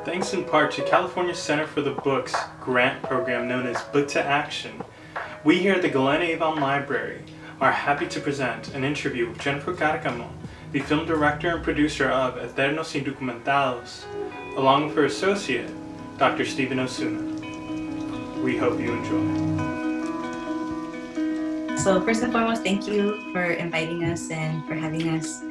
Thanks in part to California Center for the Books grant program known as Book to Action, we here at the Glen Avon Library are happy to present an interview with Jennifer Carcamo, the film director and producer of Eternos Indocumentados, along with her associate, Dr. Stephen Osuna. We hope you enjoy. So first and foremost, thank you for inviting us and for having us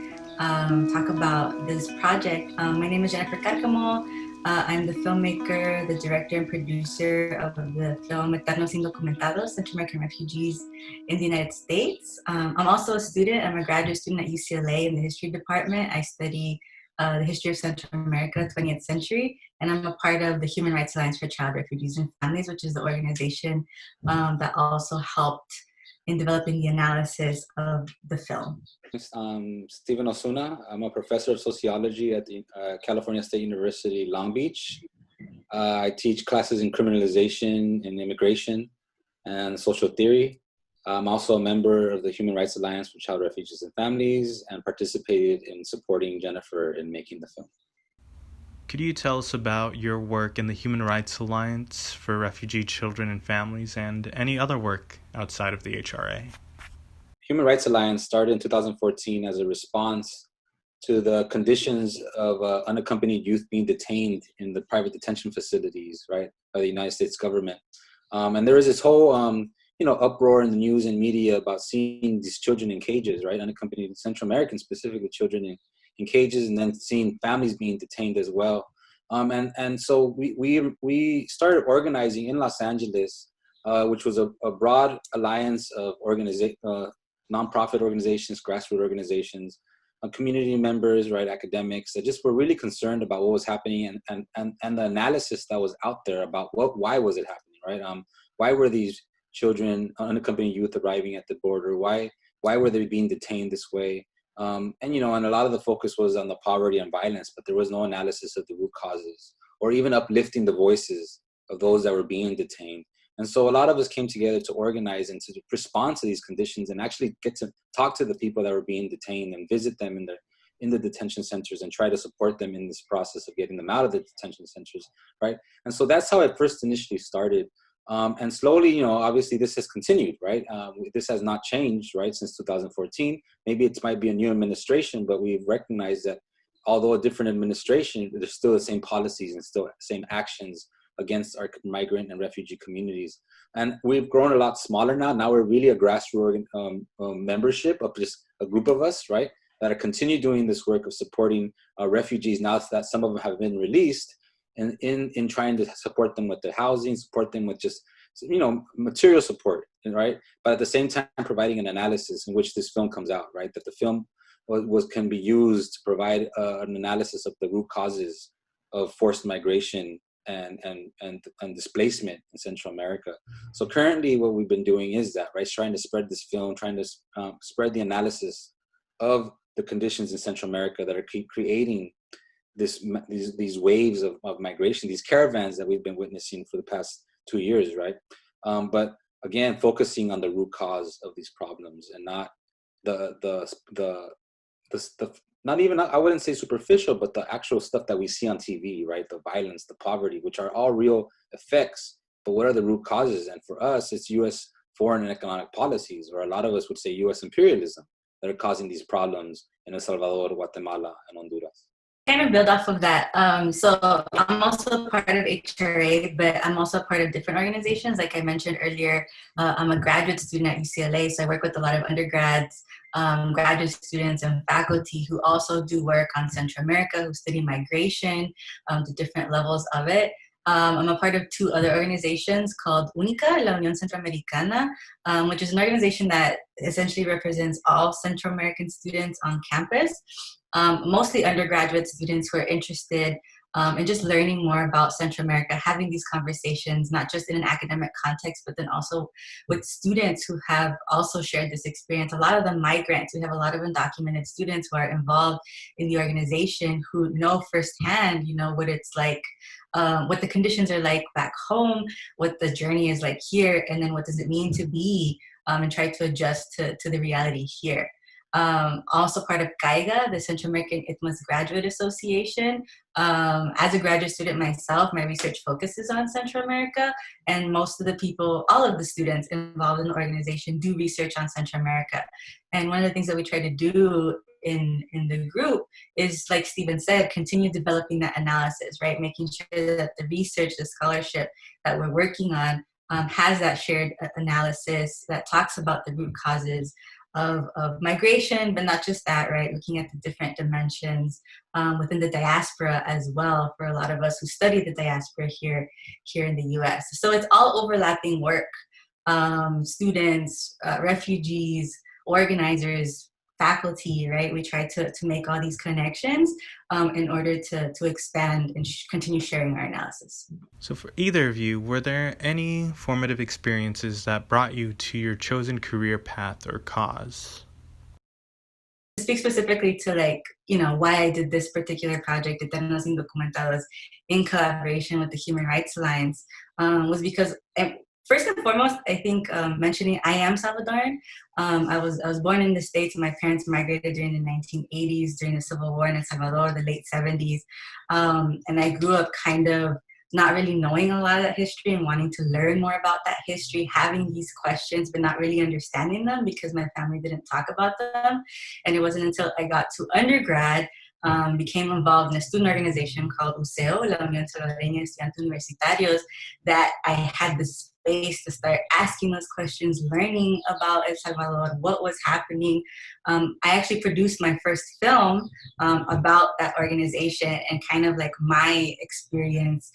talk about this project. My name is Jennifer Carcamo. I'm the filmmaker, the director and producer of the film Eternos Indocumentados, Central American Refugees in the United States. I'm also a student. I'm a graduate student at UCLA in the history department. I study the history of Central America, 20th century, and I'm a part of the Human Rights Alliance for Child Refugees and Families, which is the organization that also helped in developing the analysis of the film. Stephen Osuna. I'm a professor of sociology at the California State University, Long Beach. I teach classes in criminalization and immigration and social theory. I'm also a member of the Human Rights Alliance for Child Refugees and Families and participated in supporting Jennifer in making the film. Could you tell us about your work in the Human Rights Alliance for Refugee Children and Families and any other work outside of the HRA? Human Rights Alliance started in 2014 as a response to the conditions of unaccompanied youth being detained in the private detention facilities, right, by the United States government. And there was this whole, uproar in the news and media about seeing these children in cages, right, unaccompanied Central American, specifically children in cages, and then seeing families being detained as well. And so we started organizing in Los Angeles, which was a broad alliance of nonprofit organizations, grassroots organizations, community members, right, academics that just were really concerned about what was happening and the analysis that was out there about why was it happening, right? Why were these children, unaccompanied youth, arriving at the border? Why were they being detained this way? And a lot of the focus was on the poverty and violence, but there was no analysis of the root causes or even uplifting the voices of those that were being detained. And so a lot of us came together to organize and to respond to these conditions and actually get to talk to the people that were being detained and visit them in the detention centers and try to support them in this process of getting them out of the detention centers, right? And so that's how it first initially started. And slowly, obviously this has continued, right? This has not changed, right, since 2014. Maybe it might be a new administration, but we've recognized that although a different administration, there's still the same policies and still the same actions against our migrant and refugee communities. And we've grown a lot smaller now. Now we're really a grassroots membership of just a group of us, right, that are continue doing this work of supporting refugees now that some of them have been released, and in trying to support them with their housing, support them with just, material support, right? But at the same time, providing an analysis in which this film comes out, right? That the film can be used to provide an analysis of the root causes of forced migration and displacement in Central America. So currently what we've been doing is that, right, trying to spread this film, trying to spread the analysis of the conditions in Central America that are creating these waves of migration, these caravans that we've been witnessing for the past 2 years, right? But again, focusing on the root cause of these problems and not the not even, I wouldn't say superficial, but the actual stuff that we see on TV, right? The violence, the poverty, which are all real effects, but what are the root causes? And for us, it's U.S. foreign and economic policies, or a lot of us would say U.S. imperialism, that are causing these problems in El Salvador, Guatemala, and Honduras. Kind of build off of that. So I'm also part of HRA, but I'm also part of different organizations. Like I mentioned earlier, I'm a graduate student at UCLA, so I work with a lot of undergrads, graduate students, and faculty who also do work on Central America, who study migration, to different levels of it. I'm a part of two other organizations called UNICA, La Unión Centroamericana, which is an organization that essentially represents all Central American students on campus, mostly undergraduate students who are interested in just learning more about Central America, having these conversations, not just in an academic context, but then also with students who have also shared this experience. A lot of them migrants. We have a lot of undocumented students who are involved in the organization who know firsthand, what it's like, what the conditions are like back home, what the journey is like here, and then what does it mean to be and try to adjust to the reality here. Also part of CAIGA, the Central American ITMA's Graduate Association. As a graduate student myself, my research focuses on Central America, and most of the people, all of the students involved in the organization do research on Central America. And one of the things that we try to do in the group is, like Stephen said, continue developing that analysis, right? Making sure that the research, the scholarship that we're working on has that shared analysis that talks about the root causes of migration, but not just that, right? Looking at the different dimensions within the diaspora as well, for a lot of us who study the diaspora here in the US. So it's all overlapping work. Students, refugees, organizers, faculty, right? We try to make all these connections in order to expand and continue sharing our analysis. So for either of you, were there any formative experiences that brought you to your chosen career path or cause? To speak specifically to, like, you know, why I did this particular project, Eternos Indocumentados, in collaboration with the Human Rights Alliance, was because, first and foremost, I think mentioning I am Salvadoran. I was born in the States, and my parents migrated during the 1980s, during the Civil War in El Salvador, the late 70s. And I grew up kind of not really knowing a lot of that history and wanting to learn more about that history, having these questions, but not really understanding them because my family didn't talk about them. And it wasn't until I got to undergrad, became involved in a student organization called UCEO, La Unión Salvadoreña de Estudiantes Universitarios, that I had the space to start asking those questions, learning about El Salvador, what was happening. I actually produced my first film about that organization and kind of like my experience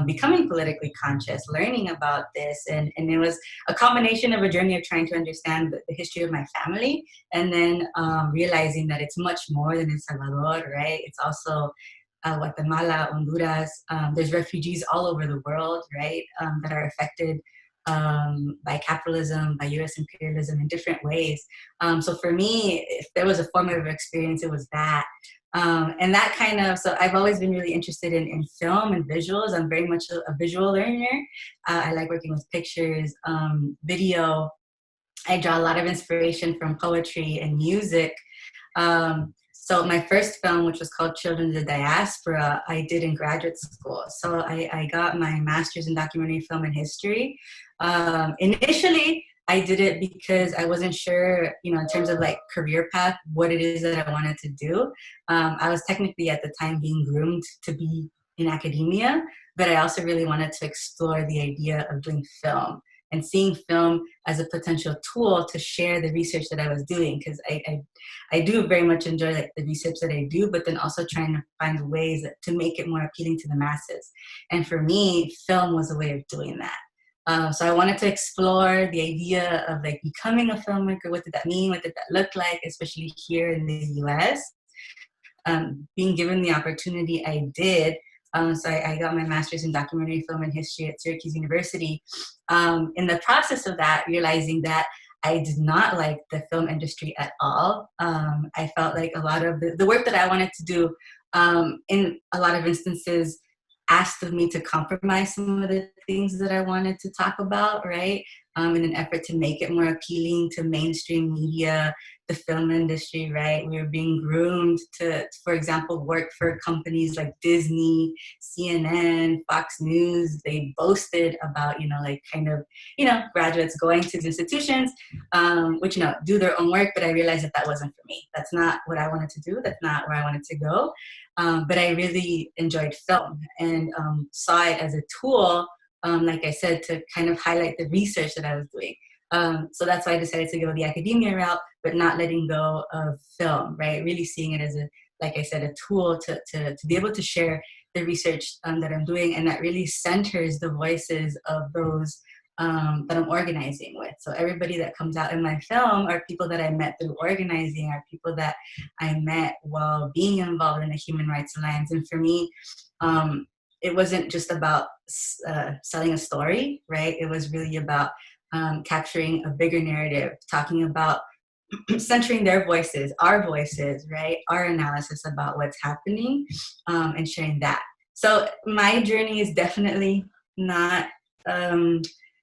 becoming politically conscious, learning about this. And it was a combination of a journey of trying to understand the history of my family, and then realizing that it's much more than El Salvador, right? It's also Guatemala, Honduras. There's refugees all over the world, right, that are affected by capitalism, by U.S. imperialism in different ways. So for me, if there was a formative experience, it was that. And that kind of, so I've always been really interested in film and visuals. I'm very much a visual learner. I like working with pictures, video. I draw a lot of inspiration from poetry and music. So my first film, which was called Children of the Diaspora, I did in graduate school. So I got my master's in documentary film and history. Initially, I did it because I wasn't sure, you know, in terms of like career path, what it is that I wanted to do. I was technically at the time being groomed to be in academia, but I also really wanted to explore the idea of doing film and seeing film as a potential tool to share the research that I was doing, because I do very much enjoy like the research that I do, but then also trying to find ways to make it more appealing to the masses. And for me, film was a way of doing that. So I wanted to explore the idea of like becoming a filmmaker. What did that mean? What did that look like, especially here in the US? Being given the opportunity, I did. So I got my master's in documentary film and history at Syracuse University. In the process of that, realizing that I did not like the film industry at all. I felt like a lot of the work that I wanted to do, in a lot of instances, asked of me to compromise some of the things that I wanted to talk about, right? In an effort to make it more appealing to mainstream media, the film industry, right? We were being groomed to, for example, work for companies like Disney, CNN, Fox News. They boasted about, you know, like kind of, you know, graduates going to these institutions, which, you know, do their own work, but I realized that that wasn't for me. That's not what I wanted to do. That's not where I wanted to go. But I really enjoyed film and saw it as a tool, like I said, to kind of highlight the research that I was doing. So that's why I decided to go the academia route, but not letting go of film, right? Really seeing it as a, like I said, a tool to be able to share the research that I'm doing, and that really centers the voices of those that I'm organizing with. So everybody that comes out in my film are people that I met through organizing, are people that I met while being involved in the Human Rights Alliance. And for me, it wasn't just about selling a story, right? It was really about capturing a bigger narrative, talking about centering their voices, our voices, right? Our analysis about what's happening, and sharing that. So my journey is definitely not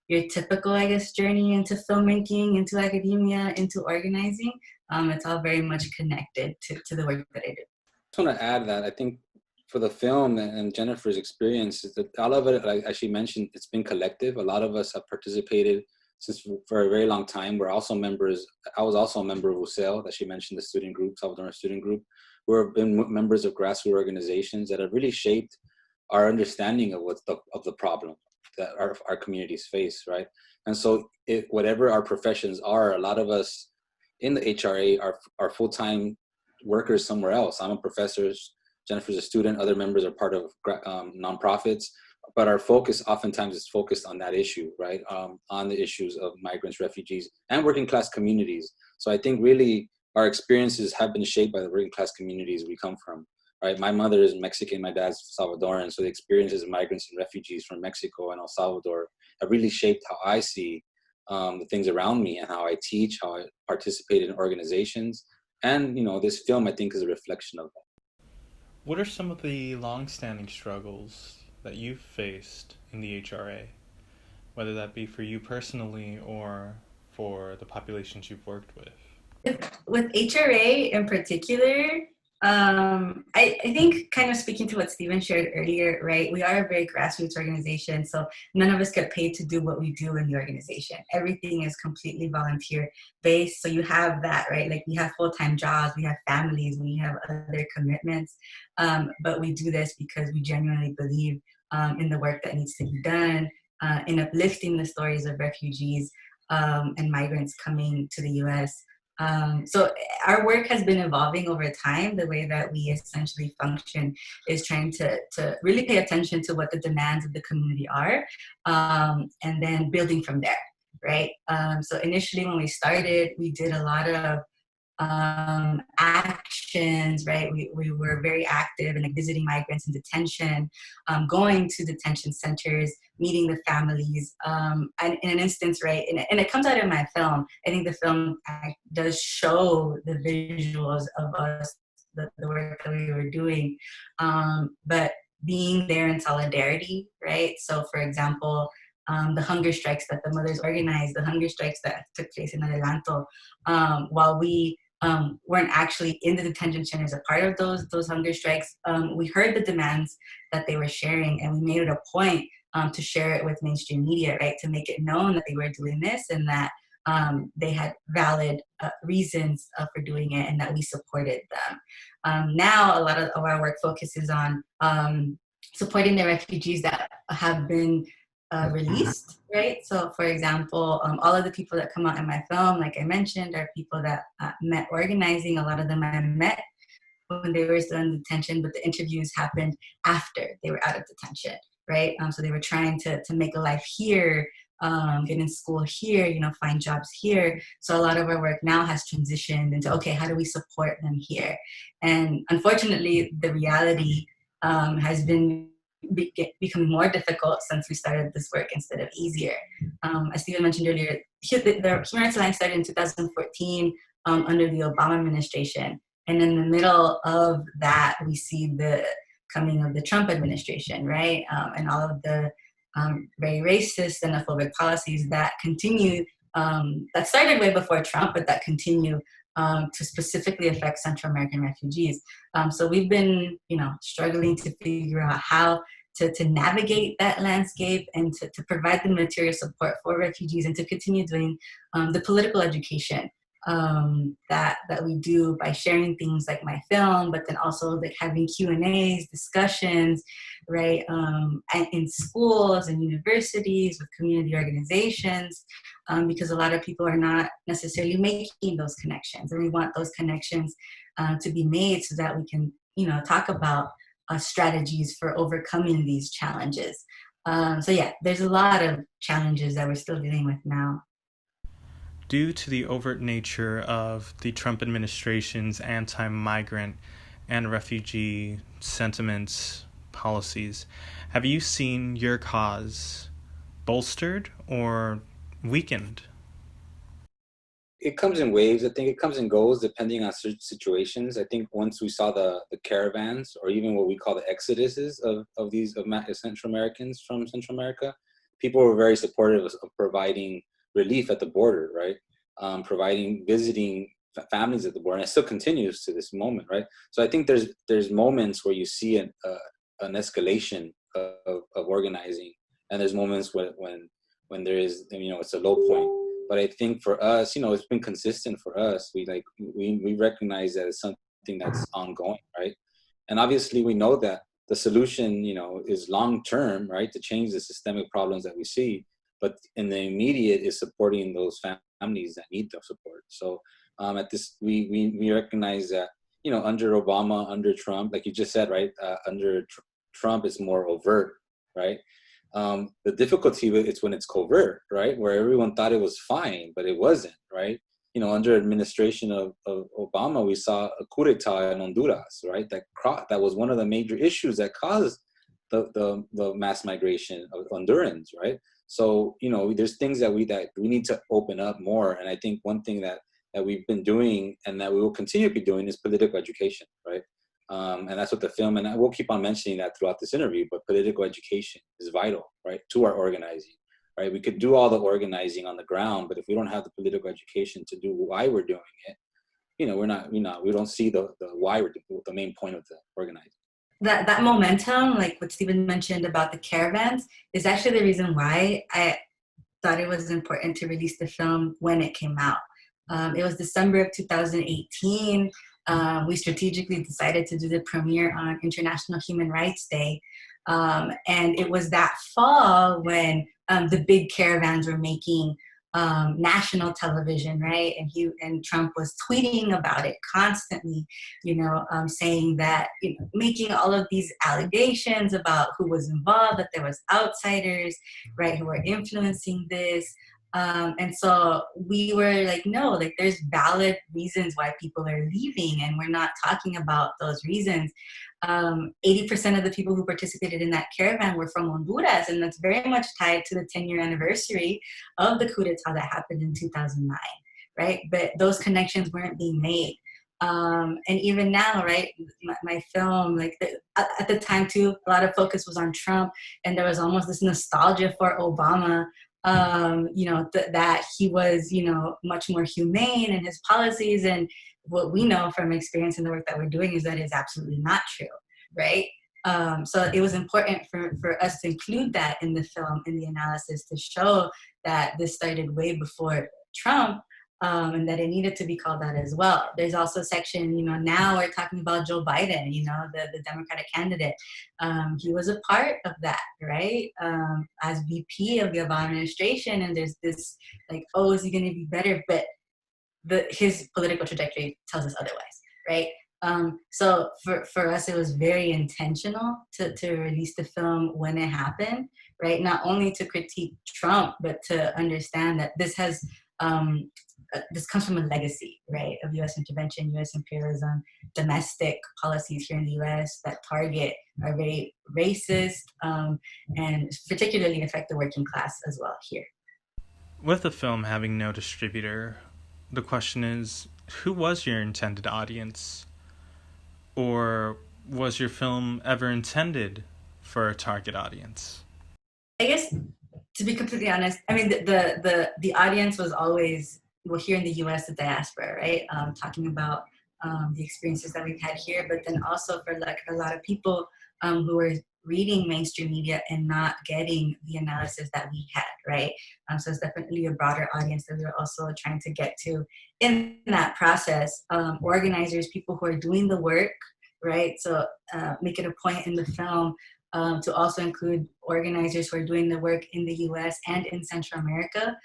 your typical, I guess, journey into filmmaking, into academia, into organizing. It's all very much connected to the work that I do. I just want to add that I think for the film and Jennifer's experience is that all of it, like she mentioned, it's been collective. A lot of us have participated since for a very long time. We're also members. I was also a member of UCEL that she mentioned, the student group, Salvadoran student group. We've been members of grassroots organizations that have really shaped our understanding of of the problem that our communities face, right? And so whatever our professions are, a lot of us in the HRA are full-time workers somewhere else. I'm a professor, Jennifer's a student, other members are part of nonprofits, but our focus oftentimes is focused on that issue, right? On the issues of migrants, refugees, and working class communities. So I think really our experiences have been shaped by the working class communities we come from, right? My mother is Mexican, my dad's Salvadoran, so the experiences of migrants and refugees from Mexico and El Salvador have really shaped how I see the things around me and how I teach, how I participate in organizations. And, you know, this film, I think, is a reflection of that. What are some of the long-standing struggles that you've faced in the HRA, whether that be for you personally or for the populations you've worked with? With HRA in particular, I think kind of speaking to what Stephen shared earlier, right? We are a very grassroots organization, so none of us get paid to do what we do in the organization. Everything is completely volunteer based. So you have that, right? Like we have full-time jobs, we have families, we have other commitments, but we do this because we genuinely believe in the work that needs to be done, in uplifting the stories of refugees and migrants coming to the US. So our work has been evolving over time. The way that we essentially function is trying to really pay attention to what the demands of the community are, and then building from there, right? So initially when we started, we did a lot of actions, right? We were very active in like visiting migrants in detention, going to detention centers, meeting the families. And in an instance, right, and it comes out in my film. I think the film does show the visuals of us, the work that we were doing, but being there in solidarity, right? So for example, the hunger strikes that the mothers organized, the hunger strikes that took place in Adelanto, while we weren't actually in the detention centers a part of those hunger strikes. We heard the demands that they were sharing, and we made it a point to share it with mainstream media, right? To make it known that they were doing this and that they had valid reasons for doing it and that we supported them. Now, a lot of our work focuses on supporting the refugees that have been released, right? So for example, all of the people that come out in my film, like I mentioned, are people that met organizing. A lot of them I met when they were still in detention, but the interviews happened after they were out of detention, right? So they were trying to make a life here, get in school here, you know, find jobs here. So a lot of our work now has transitioned into, okay, how do we support them here? And unfortunately, the reality has been becoming more difficult since we started this work instead of easier. As Stephen mentioned earlier, the Human Rights Alliance started in 2014 under the Obama administration. And in the middle of that, we see the coming of the Trump administration, right? And all of the very racist and xenophobic policies that continue, that started way before Trump, but that continue to specifically affect Central American refugees. So we've been, you know, struggling to figure out how to navigate that landscape and to provide the material support for refugees and to continue doing the political education that we do by sharing things like my film, but then also like having Q&As, discussions, right, in schools and universities with community organizations, because a lot of people are not necessarily making those connections, and we want those connections to be made so that we can, you know, talk about strategies for overcoming these challenges. So yeah, there's a lot of challenges that we're still dealing with now. Due to the overt nature of the Trump administration's anti-migrant and refugee sentiments, policies, have you seen your cause bolstered or weakened? It comes in waves. I think it comes and goes depending on situations. I think once we saw the caravans, or even what we call the exoduses of Central Americans from Central America, people were very supportive of providing relief at the border, right? Visiting families at the border, and it still continues to this moment, right? So I think there's moments where you see an escalation of organizing, and there's moments when there is, it's a low point. But I think for us, it's been consistent for us. We recognize that it's something that's ongoing, right? And obviously we know that the solution, is long term, right, to change the systemic problems that we see. But in the immediate is supporting those families that need the support. So we recognize that, under Obama, under Trump, like you just said, right, under Trump is more overt, right? The difficulty with it's when it's covert, right, where everyone thought it was fine, but it wasn't, right? Under administration of Obama, we saw a coup d'etat in Honduras, right? That was one of the major issues that caused the mass migration of Hondurans, right? So, there's things that we need to open up more. And I think one thing that we've been doing and that we will continue to be doing is political education, right? And that's what the film, and I will keep on mentioning that throughout this interview, but political education is vital, right, to our organizing, right? We could do all the organizing on the ground, but if we don't have the political education to do why we're doing it, we don't see the why we're doing the main point of the organizing. That momentum, like what Stephen mentioned about the caravans, is actually the reason why I thought it was important to release the film when it came out. It was December of 2018. We strategically decided to do the premiere on International Human Rights Day. And it was that fall when the big caravans were making national television, right? And Trump was tweeting about it constantly, saying that, making all of these allegations about who was involved, that there was outsiders, right, who were influencing this. And so we were like, no, like there's valid reasons why people are leaving, and we're not talking about those reasons. 80% of the people who participated in that caravan were from Honduras, and that's very much tied to the 10-year anniversary of the coup d'etat that happened in 2009, right? But those connections weren't being made. And even now, right, my film, at the time too, a lot of focus was on Trump, and there was almost this nostalgia for Obama, that he was, much more humane in his policies. And what we know from experience in the work that we're doing is that it's absolutely not true, right? So it was important for us to include that in the film, in the analysis, to show that this started way before Trump, and that it needed to be called out as well. There's also a section, now we're talking about Joe Biden, the Democratic candidate. He was a part of that, right? As VP of the Obama administration, and there's this oh, is he going to be better? But his political trajectory tells us otherwise, right? So for us, it was very intentional to release the film when it happened, right? Not only to critique Trump, but to understand that this comes from a legacy, right, of U.S. intervention, U.S. imperialism, domestic policies here in the U.S. that target are very racist, and particularly affect the working class as well here. With the film having no distributor, the question is, who was your intended audience? Or was your film ever intended for a target audience? I guess, to be completely honest, I mean, the audience was always, well, here in the U.S., the diaspora, right? Talking about the experiences that we've had here, but then also for a lot of people who were reading mainstream media and not getting the analysis that we had, right? So it's definitely a broader audience that we were also trying to get to in that process. Organizers, people who are doing the work, right? So make it a point in the film to also include organizers who are doing the work in the U.S. and in Central America,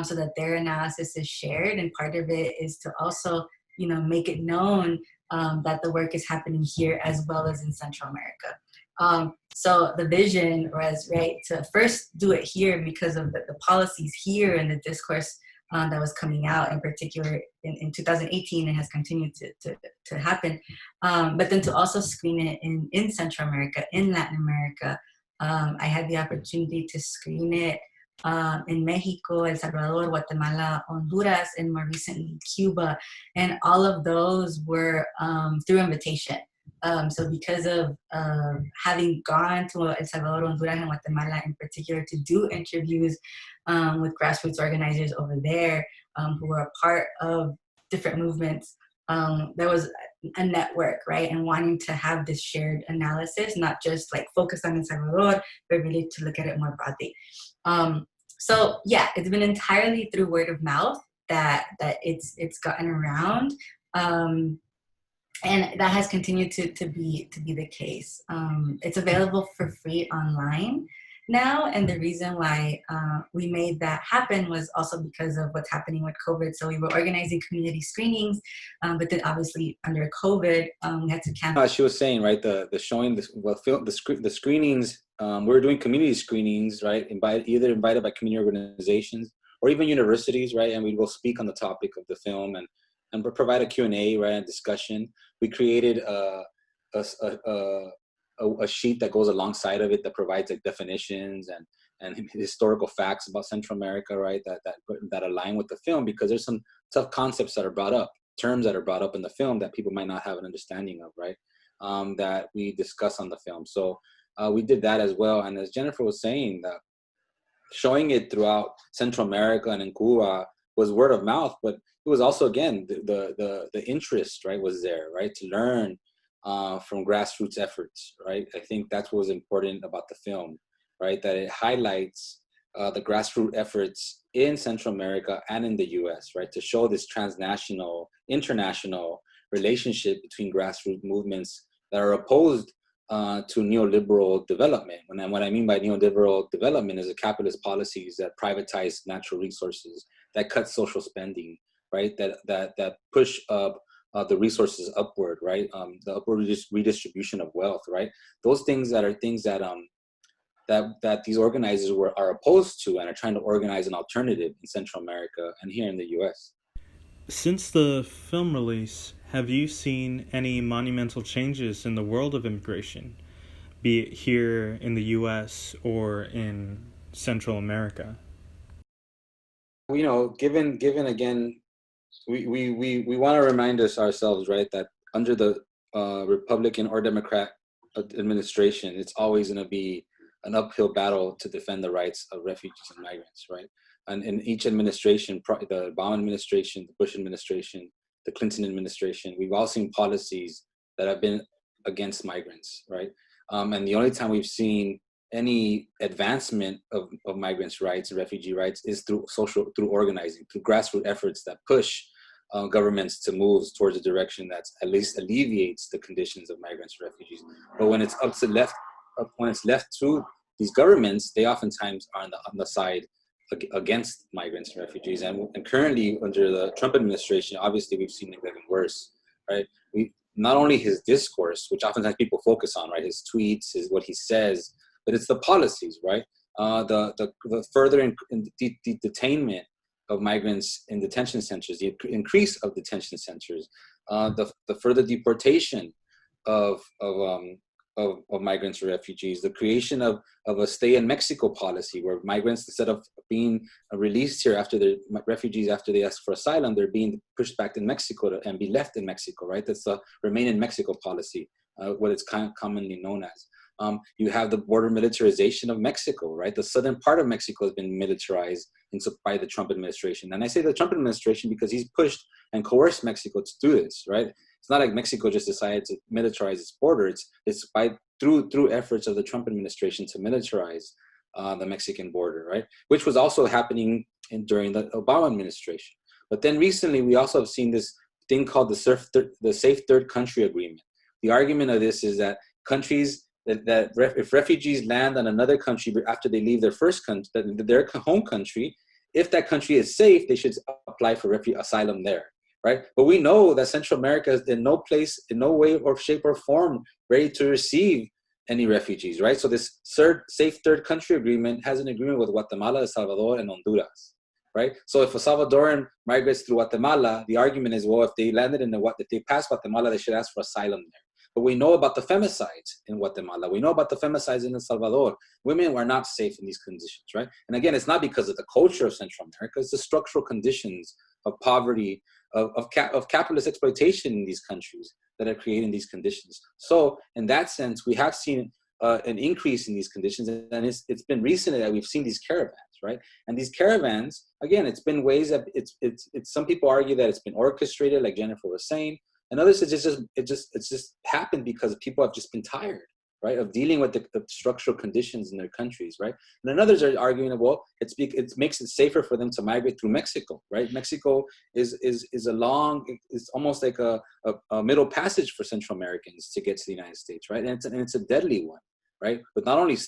so that their analysis is shared. And part of it is to also, make it known that the work is happening here as well as in Central America. So the vision was, right, to first do it here because of the policies here and the discourse that was coming out, in particular in 2018, and has continued to happen. But then to also screen it in Central America, in Latin America. I had the opportunity to screen it in Mexico, El Salvador, Guatemala, Honduras, and more recently Cuba. And all of those were through invitation So because of having gone to El Salvador, Honduras, and Guatemala in particular to do interviews with grassroots organizers over there who were a part of different movements, there was a network, right? And wanting to have this shared analysis, not just like focus on El Salvador, but really to look at it more broadly. So yeah, it's been entirely through word of mouth that it's gotten around. And that has continued to be the case. It's available for free online now, and the reason why we made that happen was also because of what's happening with COVID. So we were organizing community screenings, but then obviously under COVID, we had to cancel. As she was saying, right, the showing the screenings. We were doing community screenings, right? Either invited by community organizations or even universities, right? And we will speak on the topic of the film and provide a Q&A, right, and discussion. We created a sheet that goes alongside of it that provides like definitions and historical facts about Central America, right, that align with the film, because there's some tough concepts that are brought up, terms that are brought up in the film that people might not have an understanding of, right, that we discuss on the film. So we did that as well. And as Jennifer was saying, that showing it throughout Central America and in Cuba was word of mouth, but it was also, again, the interest, right, was there, right, to learn from grassroots efforts, right? I think that's what was important about the film, right, that it highlights the grassroots efforts in Central America and in the US, right, to show this transnational, international relationship between grassroots movements that are opposed to neoliberal development. And what I mean by neoliberal development is the capitalist policies that privatize natural resources, that cut social spending, right? That push up the resources upward, right? The upward redistribution of wealth, right? Those things that are things that that these organizers are opposed to and are trying to organize an alternative in Central America and here in the U.S. Since the film release, have you seen any monumental changes in the world of immigration, be it here in the U.S. or in Central America? You know, given again, we want to remind ourselves, right, that under the Republican or Democrat administration, it's always going to be an uphill battle to defend the rights of refugees and migrants, right? And in each administration, the Obama administration, the Bush administration, the Clinton administration, we've all seen policies that have been against migrants, right? And the only time we've seen any advancement of migrants' rights and refugee rights is through organizing, through grassroots efforts that push governments to move towards a direction that at least alleviates the conditions of migrants and refugees. But when it's when it's left to these governments, they oftentimes are on the side against migrants and refugees. And currently under the Trump administration, obviously we've seen it getting worse, right? Not only his discourse, which oftentimes people focus on, right? His tweets, what he says, but it's the policies, right? The further detainment of migrants in detention centers, the increase of detention centers, the further deportation of migrants or refugees, the creation of a stay in Mexico policy where migrants, instead of being released here after refugees after they ask for asylum, they're being pushed back in Mexico and be left in Mexico, right? That's the remain in Mexico policy, what it's commonly known as. You have the border militarization of Mexico, right? The southern part of Mexico has been militarized by the Trump administration. And I say the Trump administration because he's pushed and coerced Mexico to do this, right? It's not like Mexico just decided to militarize its border. It's through efforts of the Trump administration to militarize the Mexican border, right? Which was also happening during the Obama administration. But then recently, we also have seen this thing called the Safe Third Country Agreement. The argument of this is that countries if refugees land on another country after they leave their first country, their home country, if that country is safe, they should apply for asylum there, right? But we know that Central America is in no place, in no way or shape or form ready to receive any refugees, right? So this Safe Third Country Agreement has an agreement with Guatemala, El Salvador, and Honduras, right? So if a Salvadoran migrates through Guatemala, the argument is, well, if they landed if they passed Guatemala, they should ask for asylum there. But we know about the femicides in Guatemala. We know about the femicides in El Salvador. Women were not safe in these conditions, right? And again, it's not because of the culture of Central America. It's the structural conditions of poverty, of capitalist exploitation in these countries that are creating these conditions. So in that sense, we have seen an increase in these conditions, and it's been recent that we've seen these caravans, right? And these caravans, again, it's been ways that it's some people argue that it's been orchestrated, like Jennifer was saying, and others it's just happened because people have just been tired, right, of dealing with the structural conditions in their countries, right? And then others are arguing that, well, it makes it safer for them to migrate through Mexico, right? Mexico is it's almost like a middle passage for Central Americans to get to the United States, right? And it's a deadly one, right? But not only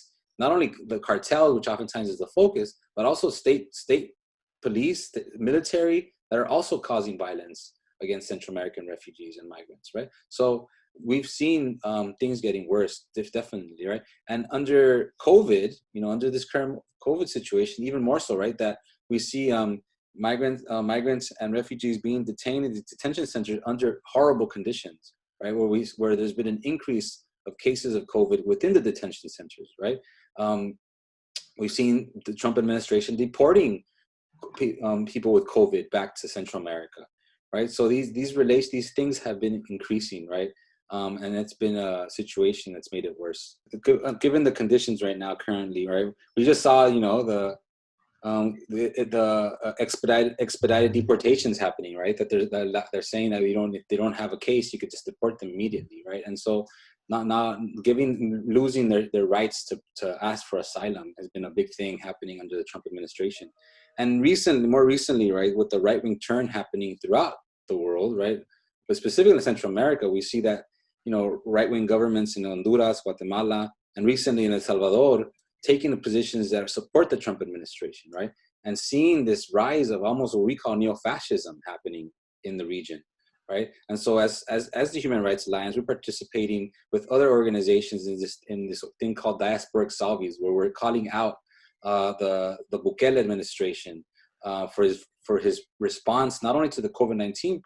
the cartel, which oftentimes is the focus, but also state police, military that are also causing violence against Central American refugees and migrants, right? So we've seen things getting worse, definitely, right? And under COVID, under this current COVID situation, even more so, right? That we see migrants and refugees being detained in the detention centers under horrible conditions, right? Where there's been an increase of cases of COVID within the detention centers, right? We've seen the Trump administration deporting people with COVID back to Central America, right? So these things have been increasing, right? And it's been a situation that's made it worse. Given the conditions right now, currently, right? We just saw, the expedited deportations happening, right? That they're saying that if they don't have a case, you could just deport them immediately, right? And so not losing their rights to ask for asylum has been a big thing happening under the Trump administration. And more recently, right, with the right-wing turn happening throughout the world, right, but specifically in Central America, we see that, right-wing governments in Honduras, Guatemala, and recently in El Salvador, taking the positions that support the Trump administration, right, and seeing this rise of almost what we call neo-fascism happening in the region, right? And so as the Human Rights Alliance, we're participating with other organizations in this thing called Diasporic Salvis, where we're calling out the Bukele administration for his response not only to the COVID-19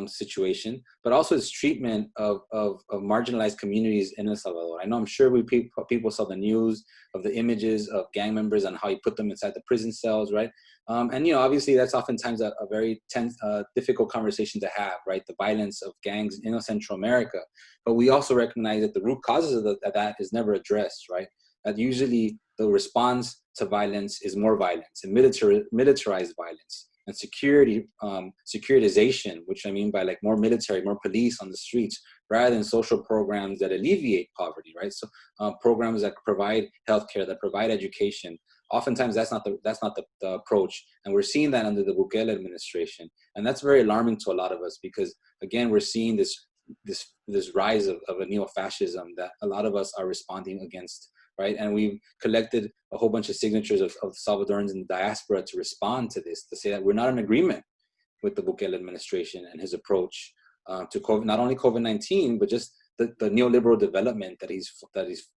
situation, but also his treatment of marginalized communities in El Salvador. I know, I'm sure people saw the news of the images of gang members and how he put them inside the prison cells, right? And obviously that's oftentimes a very tense, difficult conversation to have, right? The violence of gangs in Central America. But we also recognize that the root causes of that is never addressed, right? That usually the response to violence is more violence and militarized violence. And securitization, which I mean by like more military, more police on the streets, rather than social programs that alleviate poverty, right? So programs that provide healthcare, that provide education. Oftentimes that's not the approach, and we're seeing that under the Bukele administration, and that's very alarming to a lot of us because again we're seeing this rise of a neo-fascism that a lot of us are responding against. Right, and we've collected a whole bunch of signatures of Salvadorans in the diaspora to respond to this, to say that we're not in agreement with the Bukele administration and his approach to COVID, not only COVID-19, but just the neoliberal development that he's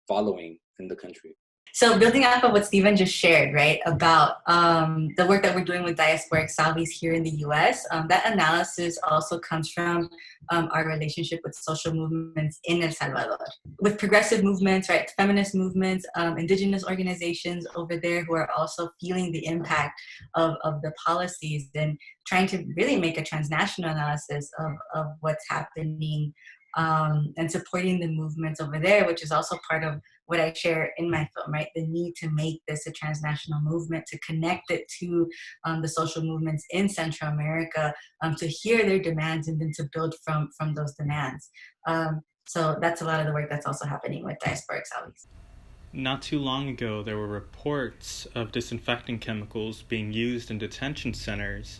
following in the country. So building off of what Stephen just shared, right, about the work that we're doing with Diasporic Salvis here in the U.S., that analysis also comes from our relationship with social movements in El Salvador. With progressive movements, right, feminist movements, indigenous organizations over there who are also feeling the impact of the policies and trying to really make a transnational analysis of what's happening and supporting the movements over there, which is also part of what I share in my film, right? The need to make this a transnational movement, to connect it to the social movements in Central America, to hear their demands and then to build from those demands. So that's a lot of the work that's also happening with Diasporic Salvis. Not too long ago, there were reports of disinfecting chemicals being used in detention centers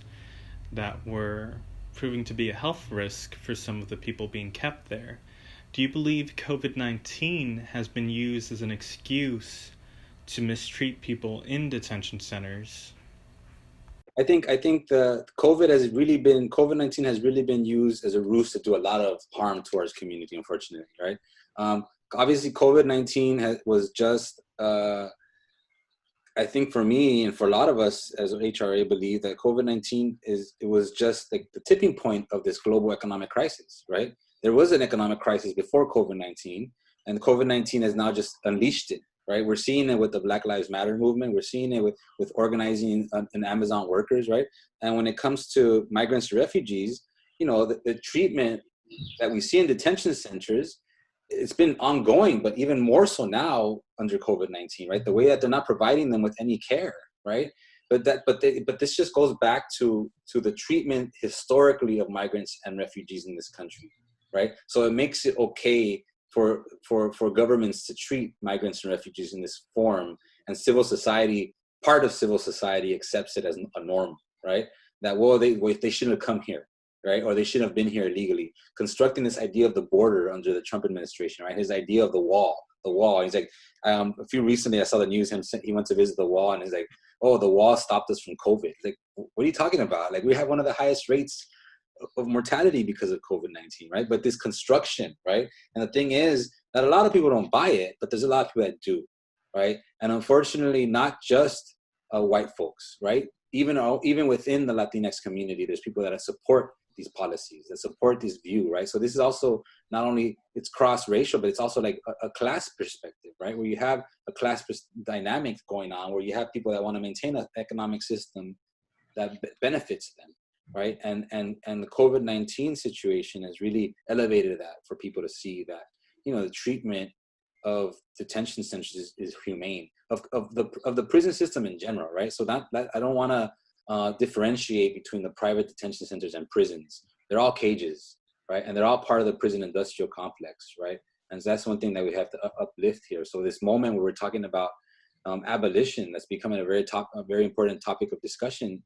that were proving to be a health risk for some of the people being kept there. Do you believe COVID-19 has been used as an excuse to mistreat people in detention centers? I think the COVID-19 has really been used as a ruse to do a lot of harm to our community, unfortunately, right? Obviously, COVID-19 was just, I think for me and for a lot of us as HRA believe that COVID-19 was just like the tipping point of this global economic crisis, right? There was an economic crisis before COVID-19, and COVID-19 has now just unleashed it, right? We're seeing it with the Black Lives Matter movement. We're seeing it with organizing in Amazon workers, right? And when it comes to migrants and refugees, the treatment that we see in detention centers, it's been ongoing, but even more so now under COVID-19, right? The way that they're not providing them with any care, right? But this just goes back to the treatment historically of migrants and refugees in this country, right? So it makes it okay for governments to treat migrants and refugees in this form, and part of civil society accepts it as a norm, right? That they shouldn't have come here, right? Or they shouldn't have been here illegally. Constructing this idea of the border under the Trump administration, right? His idea of the wall. He's like, a few recently I saw the news, he went to visit the wall, and he's like, oh, the wall stopped us from COVID. Like, what are you talking about? Like, we have one of the highest rates of mortality because of COVID-19, right? But this construction, right? And the thing is that a lot of people don't buy it, but there's a lot of people that do, right? And unfortunately, not just white folks, right? Even within the Latinx community, there's people that support these policies, that support this view, right? So this is also not only, it's cross-racial, but it's also like a class perspective, right? Where you have a class dynamic going on, where you have people that want to maintain an economic system that benefits them, right? And the COVID-19 situation has really elevated that for people to see that, the treatment of detention centers is humane, of the prison system in general, right? So that I don't want to differentiate between the private detention centers and prisons. They're all cages, right? And they're all part of the prison industrial complex, right? And so that's one thing that we have to uplift here. So this moment where we're talking about abolition, that's becoming a very important topic of discussion,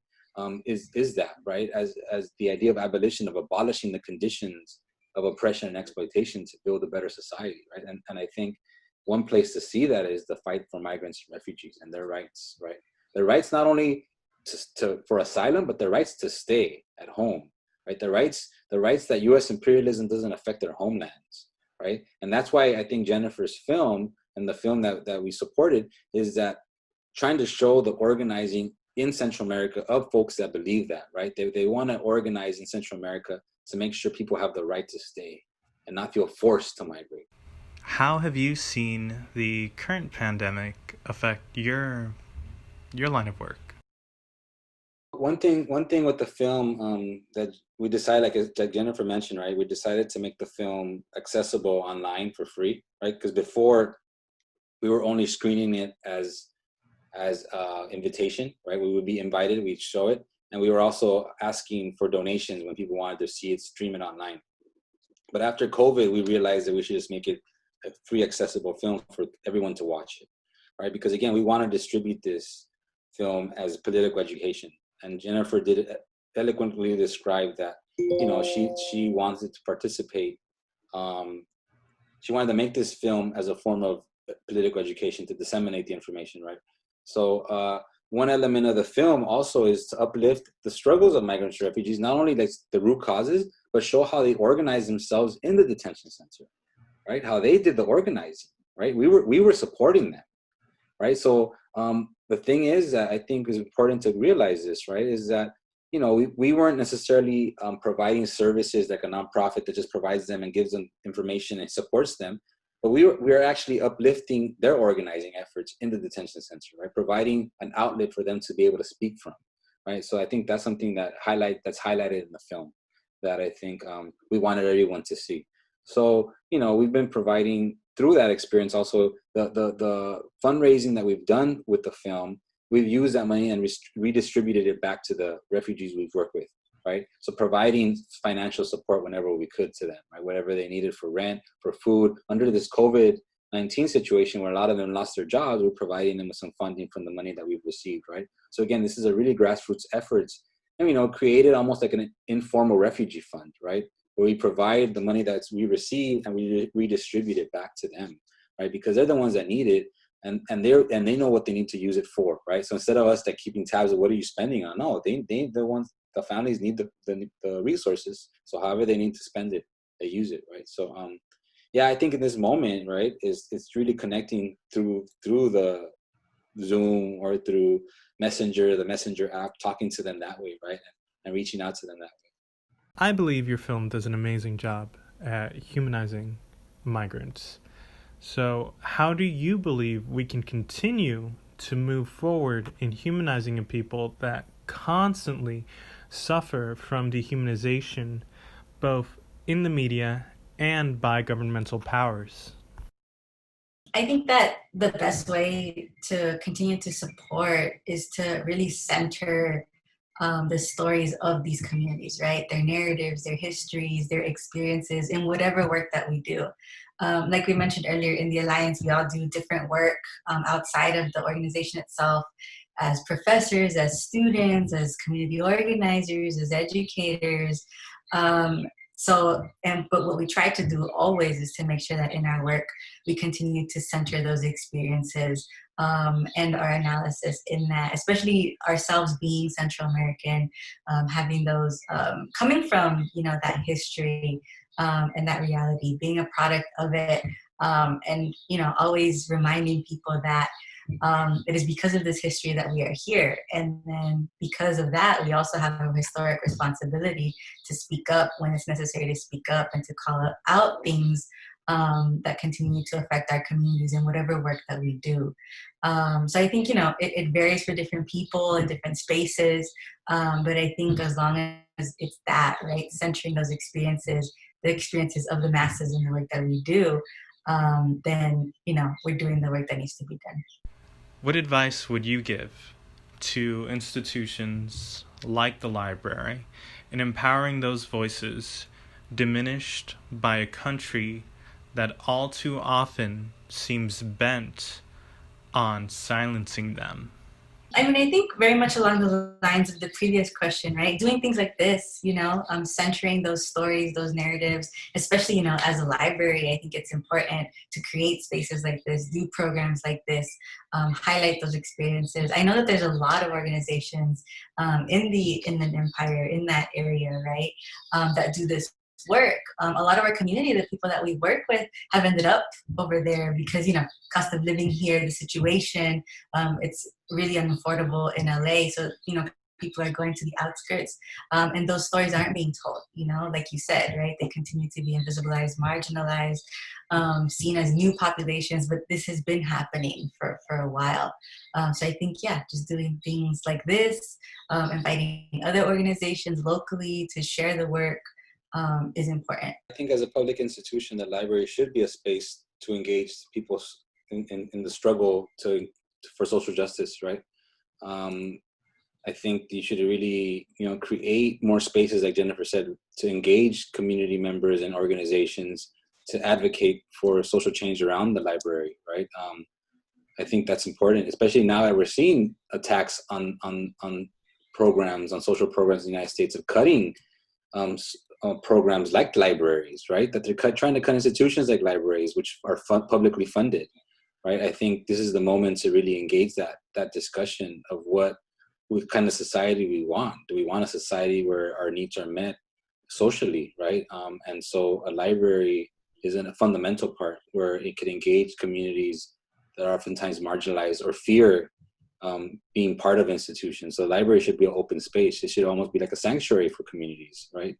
is that, right? As the idea of abolition, of abolishing the conditions of oppression and exploitation to build a better society, right? And I think one place to see that is the fight for migrants and refugees and their rights, right? Their rights not only for asylum, but their rights to stay at home, right? The rights that U.S. imperialism doesn't affect their homelands, right? And that's why I think Jennifer's film and the film that we supported is that trying to show the organizing in Central America of folks that believe that, right? They want to organize in Central America to make sure people have the right to stay and not feel forced to migrate. How have you seen the current pandemic affect your line of work? One thing with the film that we decided, like Jennifer mentioned, right? We decided to make the film accessible online for free, right? Because before we were only screening it as invitation, right? We would be invited, we'd show it, and we were also asking for donations when people wanted to see it, stream it online. But after COVID, we realized that we should just make it a free, accessible film for everyone to watch it, right? Because again, we want to distribute this film as political education. And Jennifer did eloquently describe that, she wanted to participate. She wanted to make this film as a form of political education to disseminate the information, right? So one element of the film also is to uplift the struggles of migrants and refugees, not only like the root causes, but show how they organize themselves in the detention center, right? How they did the organizing, right? We were supporting them, right? So the thing is that I think is important to realize this, right? Is that, we weren't necessarily providing services like a nonprofit that just provides them and gives them information and supports them. But we are actually uplifting their organizing efforts in the detention center, right? Providing an outlet for them to be able to speak from, right? So I think that's something that's highlighted in the film that I think we wanted everyone to see. So, we've been providing through that experience also the fundraising that we've done with the film. We've used that money and redistributed it back to the refugees we've worked with, right? So providing financial support whenever we could to them, right? Whatever they needed for rent, for food. Under this COVID-19 situation where a lot of them lost their jobs, we're providing them with some funding from the money that we've received, right? So again, this is a really grassroots efforts, and created almost like an informal refugee fund, right? Where we provide the money that we receive and we redistribute it back to them, right? Because they're the ones that need it, and they know what they need to use it for, right? So instead of us like keeping tabs of what are you spending on, no, the families need the resources. So however they need to spend it, they use it, right? So yeah, I think in this moment, right, it's really connecting through the Zoom or through the Messenger app, talking to them that way, right, and reaching out to them that way. I believe your film does an amazing job at humanizing migrants. So, how do you believe we can continue to move forward in humanizing a people that constantly suffer from dehumanization, both in the media and by governmental powers? I think that the best way to continue to support is to really center the stories of these communities, right? Their narratives, their histories, their experiences in whatever work that we do. Like we mentioned earlier, in the Alliance, we all do different work outside of the organization itself as professors, as students, as community organizers, as educators. Um, but what we try to do always is to make sure that in our work, we continue to center those experiences and our analysis in that, especially ourselves being Central American, having those coming from that history and that reality, being a product of it, and always reminding people that it is because of this history that we are here, and then because of that, we also have a historic responsibility to speak up when it's necessary to speak up and to call out things that continue to affect our communities in whatever work that we do. So I think it varies for different people in different spaces, but I think as long as it's that, right, centering those experiences, the experiences of the masses in the work that we do, then we're doing the work that needs to be done. What advice would you give to institutions like the library in empowering those voices diminished by a country that all too often seems bent on silencing them? I mean, I think very much along the lines of the previous question, right? Doing things like this, centering those stories, those narratives, especially, as a library, I think it's important to create spaces like this, do programs like this, highlight those experiences. I know that there's a lot of organizations in the Inland Empire, in that area, right, that do this work. A lot of our community, the people that we work with, have ended up over there because, cost of living here, the situation, it's really unaffordable in LA. So, people are going to the outskirts, and those stories aren't being told, like you said, right? They continue to be invisibilized, marginalized, seen as new populations, but this has been happening for a while. So I think, yeah, just doing things like this, inviting other organizations locally to share the work is important. I think as a public institution, the library should be a space to engage people in the struggle for social justice, right? I think you should really, create more spaces, like Jennifer said, to engage community members and organizations to advocate for social change around the library, right? I think that's important, especially now that we're seeing attacks on programs, on social programs in the United States, of cutting programs like libraries, right? That they're trying to cut institutions like libraries, which are publicly funded, right? I think this is the moment to really engage that discussion of what kind of society we want. Do we want a society where our needs are met socially, right? And so a library is a fundamental part where it could engage communities that are oftentimes marginalized or fear being part of institutions. So the library should be an open space. It should almost be like a sanctuary for communities, right?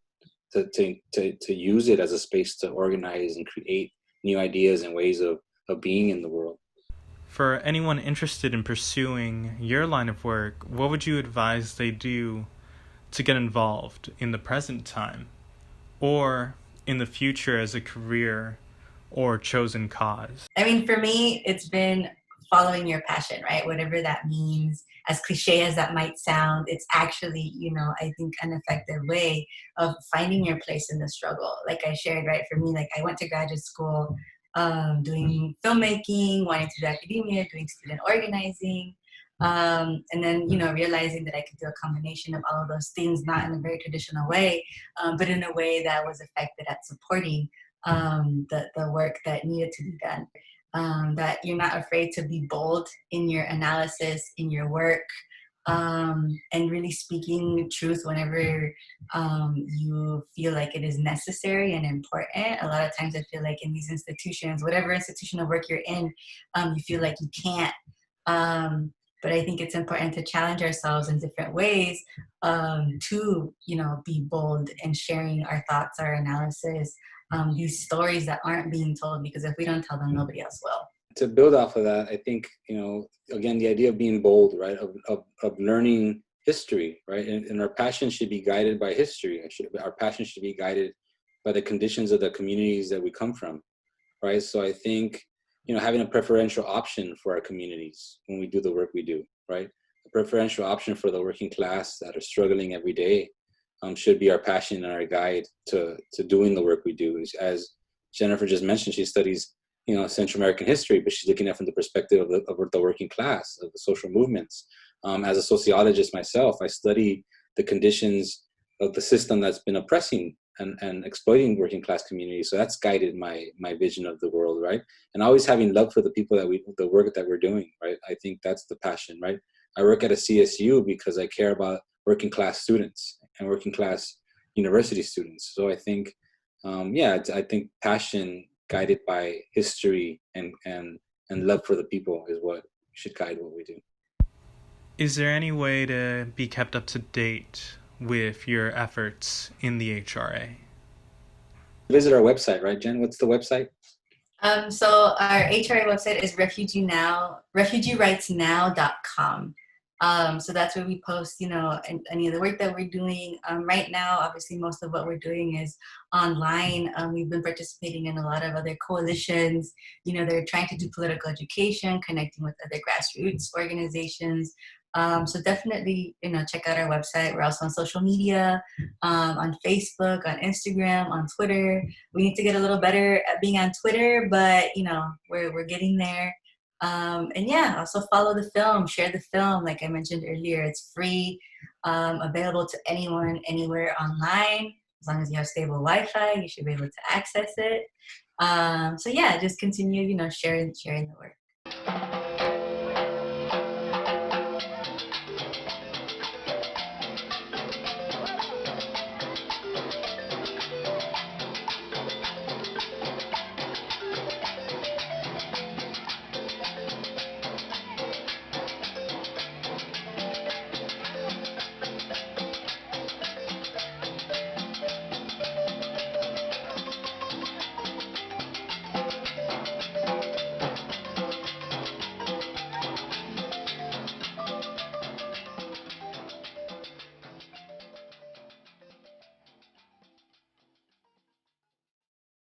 To use it as a space to organize and create new ideas and ways of being in the world. For anyone interested in pursuing your line of work, what would you advise they do to get involved in the present time or in the future as a career or chosen cause? I mean, for me, it's been following your passion, right? Whatever that means, as cliche as that might sound, it's actually, I think an effective way of finding your place in the struggle. Like I shared, right? For me, like I went to graduate school doing filmmaking, wanting to do academia, doing student organizing, and then realizing that I could do a combination of all of those things, not in a very traditional way, but in a way that was effective at supporting the work that needed to be done. That you're not afraid to be bold in your analysis, in your work, and really speaking truth whenever you feel like it is necessary and important. A lot of times I feel like in these institutions, whatever institutional work you're in, you feel like you can't but I think it's important to challenge ourselves in different ways, to, be bold in sharing our thoughts, our analysis, these stories that aren't being told, because if we don't tell them, nobody else will. To build off of that, I think, again, the idea of being bold, right, of learning history, right, and our passion should be guided by history. Our passion should be guided by the conditions of the communities that we come from, right? So I think, having a preferential option for our communities when we do the work we do, right? A preferential option for the working class that are struggling every day, should be our passion and our guide to doing the work we do. As Jennifer just mentioned, she studies, Central American history, but she's looking at it from the perspective of the working class, of the social movements. As a sociologist myself, I study the conditions of the system that's been oppressing and exploiting working class communities. So that's guided my vision of the world, right? And always having love for the people the work that we're doing, right? I think that's the passion, right? I work at a CSU because I care about working class students and working class university students. So I think, I think passion guided by history and love for the people is what should guide what we do. Is there any way to be kept up to date with your efforts in the HRA? Visit our website, right, Jen? What's the website? So our HRA website is refugeerightsnow.com. So that's where we post, any of the work that we're doing. Right now, obviously, most of what we're doing is online. We've been participating in a lot of other coalitions. They're trying to do political education, connecting with other grassroots organizations. So definitely, check out our website. We're also on social media, on Facebook, on Instagram, on Twitter. We need to get a little better at being on Twitter, but, we're getting there. Also follow the film, share the film. Like I mentioned earlier, it's free, available to anyone, anywhere online. As long as you have stable Wi-Fi, you should be able to access it. Just continue, sharing the work.